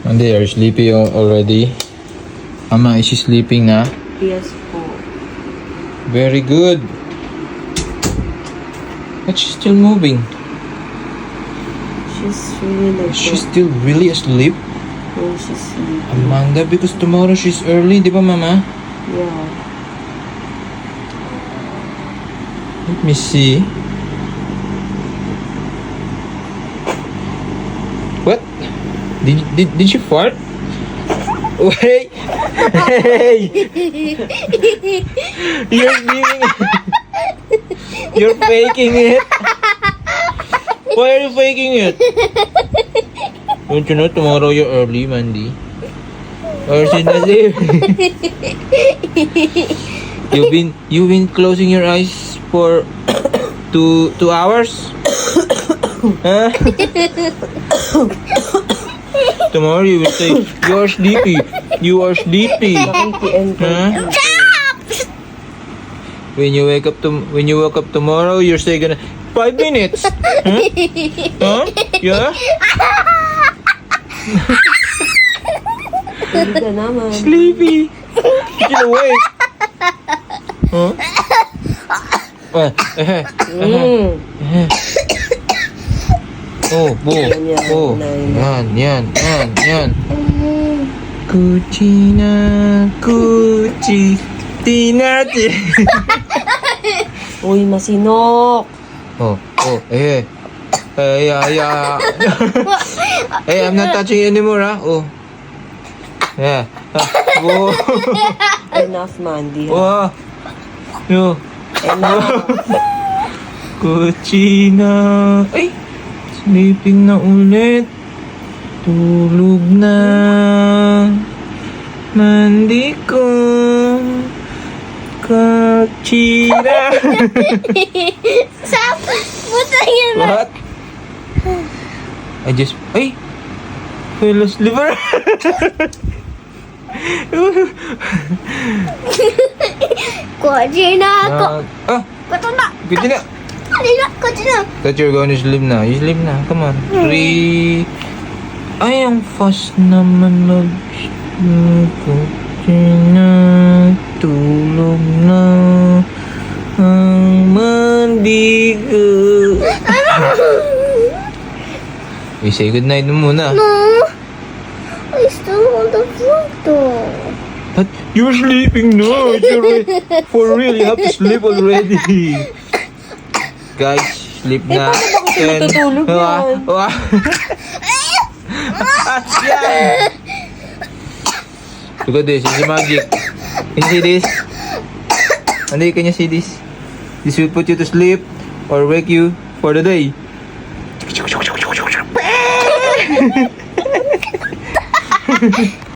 And they are sleepy already. Mama, is she sleeping na? Yes po. Very good. But she's still moving. She's really like She's still really asleep. Oh, she's sleeping. Amanda, because tomorrow she's early, di ba, Mama? Yeah. Let me see. What? Did you fart? Wait! Hey! You're being... You're faking it! Why are you faking it? Don't you know tomorrow you're early, Mandy? Or she's not there? You've been closing your eyes for 2 hours? Huh? Tomorrow you will say, you are sleepy. You are sleepy. Huh? When you wake up tomorrow, you're saying gonna 5 minutes. Huh? Huh? Yeah? Ganda naman. Sleepy. Get away. Huh? Oh, bo. Oh, yan. Kuchina, kuchitina. Uy, masinok. Yeah. Hey, I'm not touching you anymore, huh? Oh. Yeah. Oh. Enough, Mandy. Wow. Yo. Enough. Kuchina. Ay, sleeping na ulit. Tulog na. Mandi ko. Kuchina. Stop! Putang yun na. What? Ay, fell asleep. Kuha na ako. Kuto na. Good na. Halina, kuto na. Thought you're going to sleep na. You sleep na. Come on. 3. Ay, ang fast naman Kuchina. Tulog na. Ang mandigo. You say good night muna. No. I still want the photo. But you're sleeping now. For real, you have to sleep already. Guys, sleep na. Paano ba kasi matutulog yan? Yan. Look at this. It's magic. Can you see this? Andy, can you see this? This will put you to sleep or wake you for the day.